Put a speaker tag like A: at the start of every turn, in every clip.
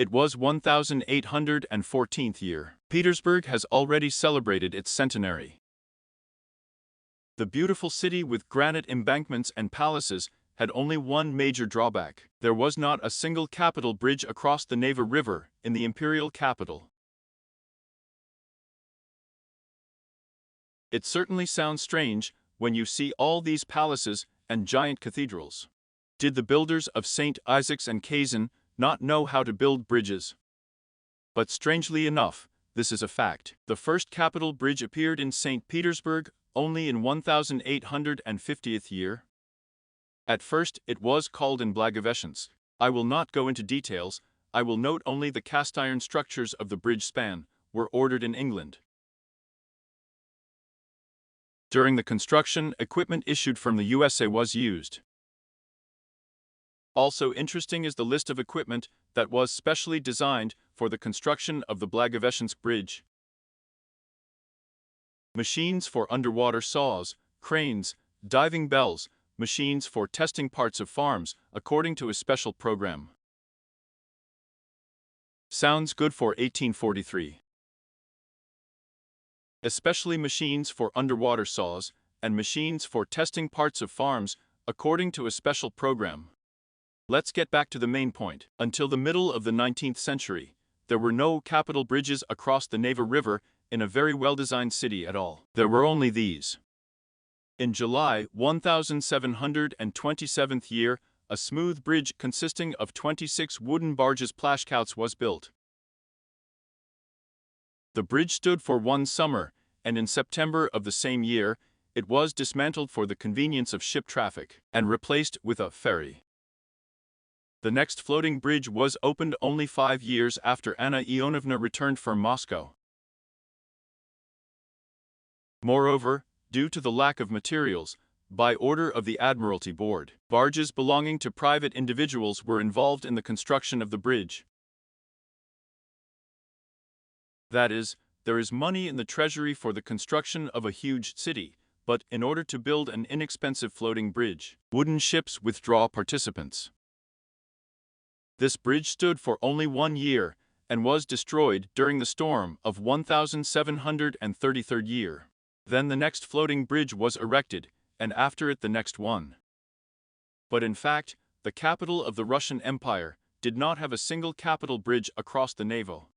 A: It was 1814th year. Petersburg has already celebrated its centenary. The beautiful city with granite embankments and palaces had only one major drawback. There was not a single capital bridge across the Neva River in the imperial capital. It certainly sounds strange when you see all these palaces and giant cathedrals. Did the builders of St. Isaac's and Kazan not know how to build bridges? But strangely enough, this is a fact. The first capital bridge appeared in St. Petersburg only in 1850th year. At first it was called in Blagoveshchensk. I will not go into details, I will note only the cast iron structures of the bridge span were ordered in England. During the construction, equipment issued from the USA was used. Also interesting is the list of equipment that was specially designed for the construction of the Blagoveshchensk bridge. Machines for underwater saws, cranes, diving bells, machines for testing parts of farms according to a special program. Sounds good for 1843. Especially machines for underwater saws and machines for testing parts of farms according to a special program. Let's get back to the main point. Until the middle of the 19th century, there were no capital bridges across the Neva River in a very well-designed city at all. There were only these. In July 1727th year, a smooth bridge consisting of 26 wooden barges plashkouts was built. The bridge stood for one summer, and in September of the same year, it was dismantled for the convenience of ship traffic and replaced with a ferry. The next floating bridge was opened only 5 years after Anna Ionovna returned from Moscow. Moreover, due to the lack of materials, by order of the Admiralty Board, barges belonging to private individuals were involved in the construction of the bridge. That is, there is money in the treasury for the construction of a huge city, but in order to build an inexpensive floating bridge, wooden ships withdraw participants. This bridge stood for only 1 year and was destroyed during the storm of 1733rd year. Then the next floating bridge was erected, and after it the next one. But in fact, the capital of the Russian Empire did not have a single capital bridge across the Neva.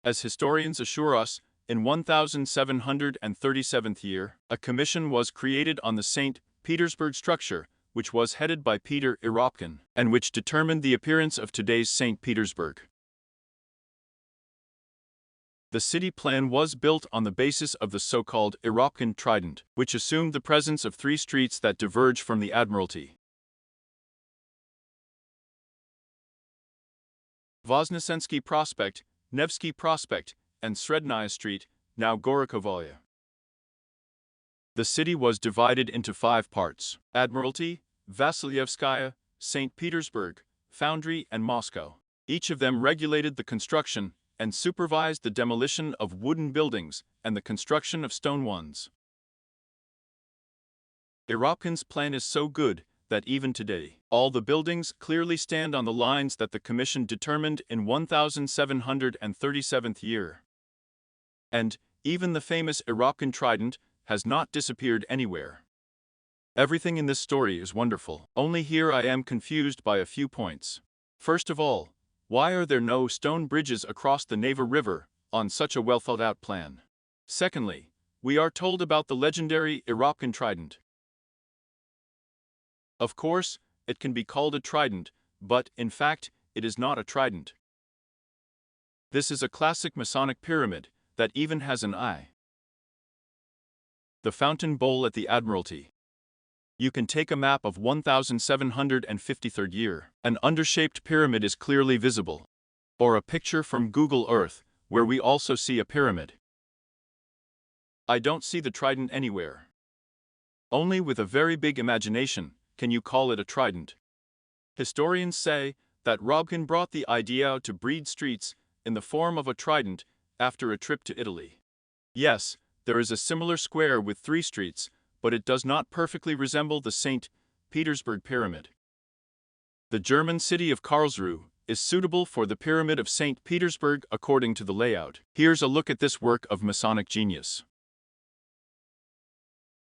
A: As historians assure us, in 1737th year, a commission was created on the St. Petersburg structure, which was headed by Peter Iropkin, and which determined the appearance of today's St. Petersburg. The city plan was built on the basis of the so-called Iropkin trident, which assumed the presence of 3 streets that diverge from the Admiralty. Voznesensky Prospect, Nevsky Prospect, and Srednaya Street, now Gorokovolye. The city was divided into 5 parts: Admiralty, Vasilyevskaya, St. Petersburg, Foundry, and Moscow. Each of them regulated the construction and supervised the demolition of wooden buildings and the construction of stone ones. Iropkin's plan is so good that even today, all the buildings clearly stand on the lines that the Commission determined in 1737th year. And even the famous Iropkin trident has not disappeared anywhere. Everything in this story is wonderful. Only here I am confused by a few points. First of all, why are there no stone bridges across the Neva River on such a well-thought-out plan? Secondly, we are told about the legendary Iropkin trident. Of course, it can be called a trident, but, in fact, it is not a trident. This is a classic Masonic pyramid that even has an eye. The fountain bowl at the Admiralty. You can take a map of 1753rd year. An undershaped pyramid is clearly visible. Or a picture from Google Earth, where we also see a pyramid. I don't see the trident anywhere. Only with a very big imagination can you call it a trident. Historians say that Robkin brought the idea to breed streets in the form of a trident after a trip to Italy. Yes, there is a similar square with 3 streets, but it does not perfectly resemble the St. Petersburg pyramid. The German city of Karlsruhe is suitable for the Pyramid of St. Petersburg according to the layout. Here's a look at this work of Masonic genius.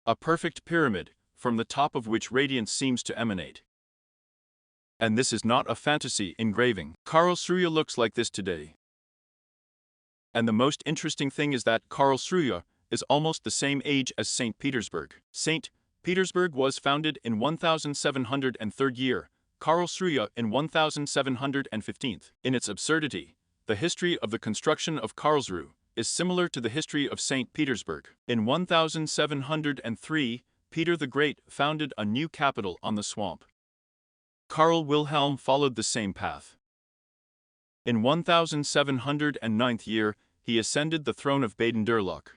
A: A perfect pyramid, from the top of which radiance seems to emanate. And this is not a fantasy engraving. Karlsruhe looks like this today. And the most interesting thing is that Karlsruhe is almost the same age as St. Petersburg. St. Petersburg was founded in 1703 year, Karlsruhe in 1715. In its absurdity, the history of the construction of Karlsruhe is similar to the history of St. Petersburg. In 1703, Peter the Great founded a new capital on the swamp. Karl Wilhelm followed the same path. In 1709 year, he ascended the throne of Baden-Durlach.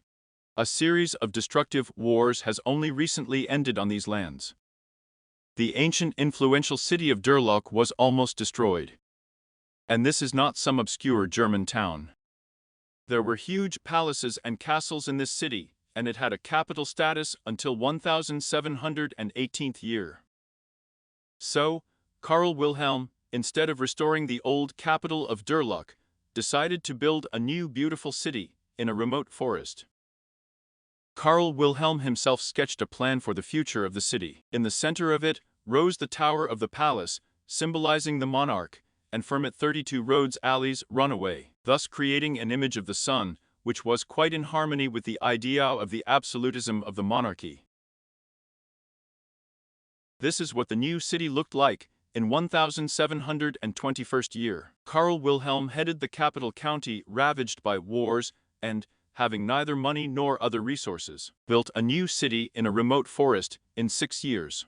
A: A series of destructive wars has only recently ended on these lands. The ancient influential city of Durlach was almost destroyed. And this is not some obscure German town. There were huge palaces and castles in this city, and it had a capital status until 1718 year. So, Karl Wilhelm, instead of restoring the old capital of Durlach, decided to build a new beautiful city in a remote forest. Karl Wilhelm himself sketched a plan for the future of the city. In the center of it rose the tower of the palace, symbolizing the monarch, and from it 32 roads alleys run away, thus creating an image of the sun, which was quite in harmony with the idea of the absolutism of the monarchy. This is what the new city looked like in 1721 year. Karl Wilhelm headed the capital county ravaged by wars and, having neither money nor other resources, built a new city in a remote forest in 6 years.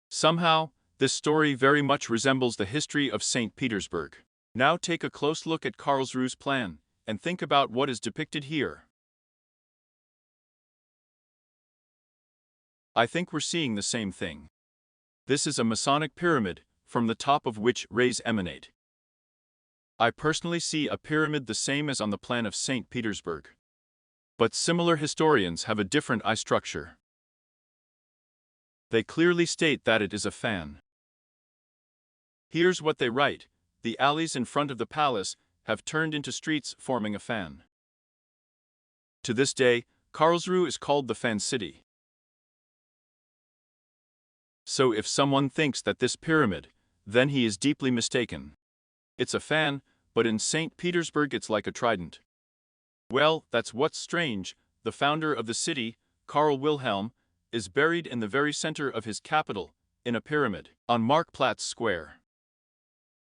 A: Somehow, this story very much resembles the history of St. Petersburg. Now take a close look at Karlsruhe's plan, and think about what is depicted here. I think we're seeing the same thing. This is a Masonic pyramid, from the top of which rays emanate. I personally see a pyramid the same as on the plan of St. Petersburg. But similar historians have a different eye structure. They clearly state that it is a fan. Here's what they write: the alleys in front of the palace have turned into streets forming a fan. To this day, Karlsruhe is called the Fan City. So if someone thinks that this pyramid, then he is deeply mistaken. It's a fan, but in St. Petersburg it's like a trident. Well, that's what's strange. The founder of the city, Karl Wilhelm, is buried in the very center of his capital, in a pyramid, on Marktplatz Square.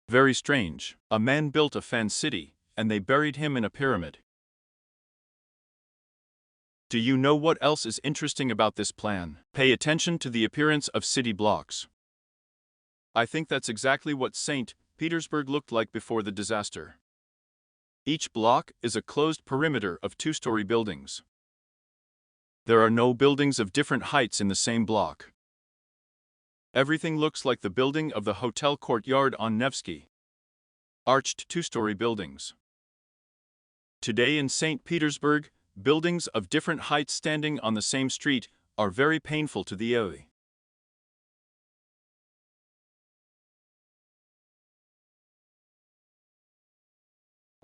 A: Very strange. A man built a fan city, and they buried him in a pyramid. Do you know what else is interesting about this plan? Pay attention to the appearance of city blocks. I think that's exactly what St. Petersburg looked like before the disaster. Each block is a closed perimeter of 2-story buildings. There are no buildings of different heights in the same block. Everything looks like the building of the hotel courtyard on Nevsky. Arched 2-story buildings. Today in St. Petersburg, buildings of different heights standing on the same street are very painful to the eye.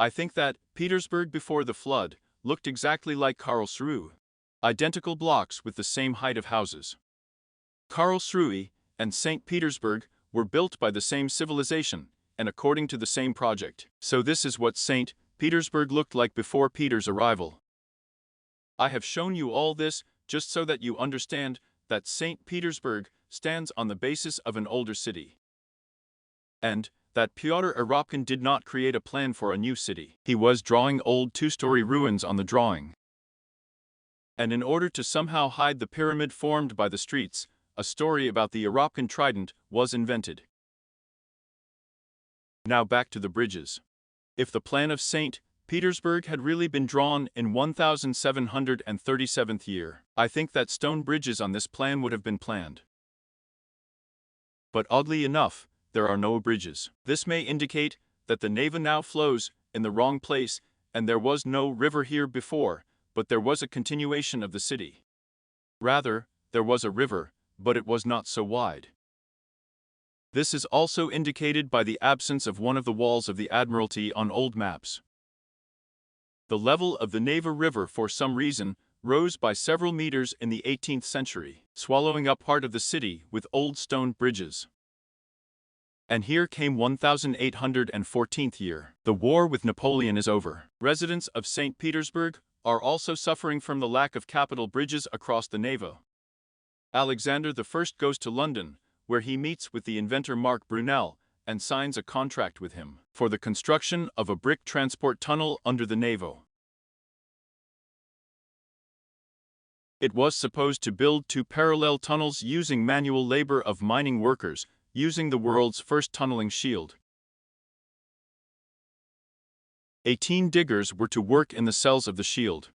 A: I think that Petersburg before the flood looked exactly like Karlsruhe. Identical blocks with the same height of houses. Karlsruhe and St. Petersburg were built by the same civilization and according to the same project. So this is what St. Petersburg looked like before Peter's arrival. I have shown you all this just so that you understand that St. Petersburg stands on the basis of an older city. And that Pyotr Eropkin did not create a plan for a new city. He was drawing old 2-story ruins on the drawing. And in order to somehow hide the pyramid formed by the streets, a story about the Eropkin trident was invented. Now back to the bridges. If the plan of St. Petersburg had really been drawn in 1737 year, I think that stone bridges on this plan would have been planned. But oddly enough, there are no bridges. This may indicate that the Neva now flows in the wrong place and there was no river here before, but there was a continuation of the city. Rather, there was a river, but it was not so wide. This is also indicated by the absence of one of the walls of the Admiralty on old maps. The level of the Neva River, for some reason, rose by several meters in the 18th century, swallowing up part of the city with old stone bridges. And here came 1814th year. The war with Napoleon is over. Residents of St. Petersburg are also suffering from the lack of capital bridges across the Neva. Alexander I goes to London, where he meets with the inventor Marc Brunel and signs a contract with him for the construction of a brick transport tunnel under the Neva. It was supposed to build 2 parallel tunnels using manual labor of mining workers, using the world's first tunneling shield. 18 diggers were to work in the cells of the shield.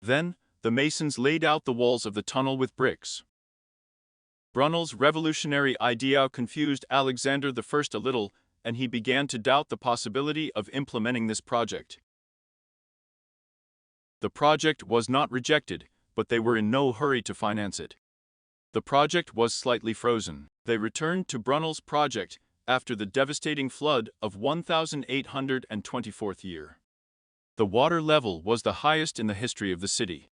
A: Then, the masons laid out the walls of the tunnel with bricks. Brunel's revolutionary idea confused Alexander I a little, and he began to doubt the possibility of implementing this project. The project was not rejected, but they were in no hurry to finance it. The project was slightly frozen. They returned to Brunel's project after the devastating flood of 1824th year. The water level was the highest in the history of the city.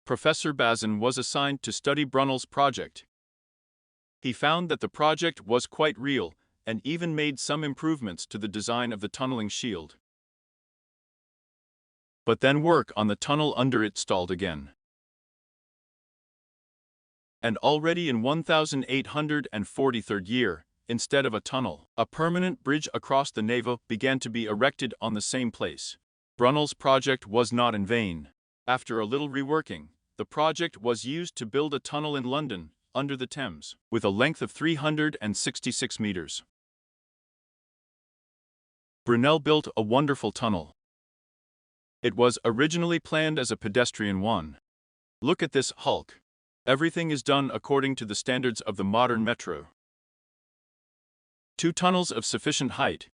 A: Professor Bazin was assigned to study Brunel's project. He found that the project was quite real and even made some improvements to the design of the tunneling shield. But then work on the tunnel under it stalled again. And already in 1843rd year, instead of a tunnel, a permanent bridge across the Neva began to be erected on the same place. Brunel's project was not in vain. After a little reworking, the project was used to build a tunnel in London, under the Thames, with a length of 366 meters. Brunel built a wonderful tunnel. It was originally planned as a pedestrian one. Look at this hulk. Everything is done according to the standards of the modern metro. 2 tunnels of sufficient height.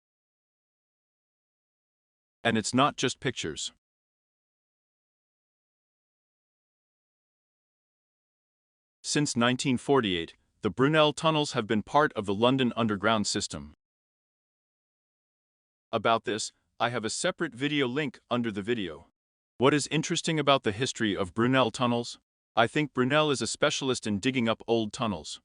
A: And it's not just pictures. Since 1948, the Brunel tunnels have been part of the London Underground system. About this, I have a separate video link under the video. What is interesting about the history of Brunel tunnels? I think Brunel is a specialist in digging up old tunnels.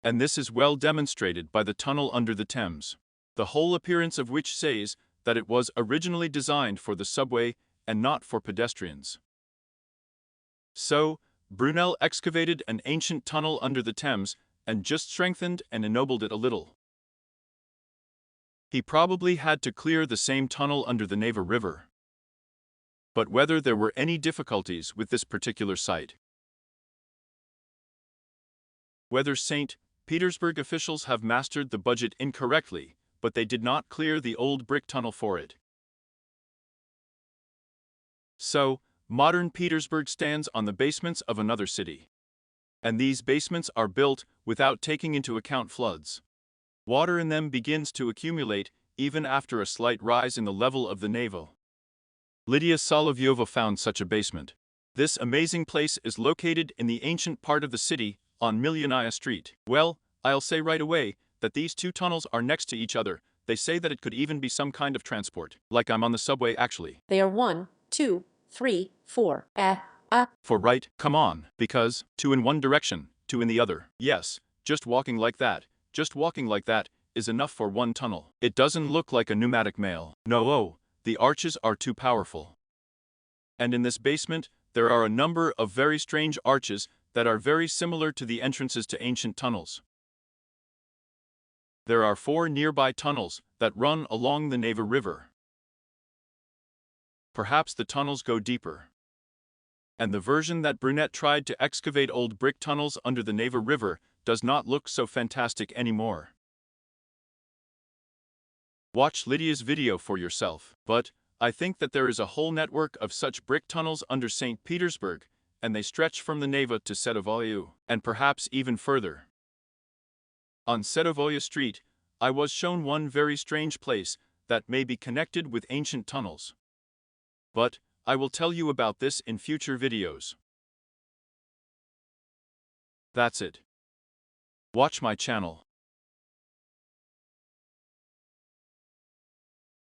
A: And this is well demonstrated by the tunnel under the Thames, the whole appearance of which says that it was originally designed for the subway and not for pedestrians. So, Brunel excavated an ancient tunnel under the Thames and just strengthened and ennobled it a little. He probably had to clear the same tunnel under the Neva River. But whether there were any difficulties with this particular site, whether St. Petersburg officials have mastered the budget incorrectly, but they did not clear the old brick tunnel for it. So, modern Petersburg stands on the basements of another city. And these basements are built without taking into account floods. Water in them begins to accumulate even after a slight rise in the level of the Neva. Lydia Solovyova found such a basement. This amazing place is located in the ancient part of the city, on Millionaya Street. Well, I'll say right away that these 2 tunnels are next to each other. They say that it could even be some kind of transport. Like I'm on the subway actually.
B: They are 1, 2, 3, 4.
A: For right, come on, because 2 in one direction, 2 in the other. Yes, just walking like that is enough for 1 tunnel. It doesn't look like a pneumatic mail. No, the arches are too powerful. And in this basement, there are a number of very strange arches that are very similar to the entrances to ancient tunnels. There are 4 nearby tunnels that run along the Neva River. Perhaps the tunnels go deeper. And the version that Brunet tried to excavate old brick tunnels under the Neva River does not look so fantastic anymore. Watch Lydia's video for yourself. But I think that there is a whole network of such brick tunnels under St. Petersburg, and they stretch from the Neva to Sedovoye, and perhaps even further. On Sedovoye Street, I was shown one very strange place that may be connected with ancient tunnels. But I will tell you about this in future videos. That's it. Watch my channel.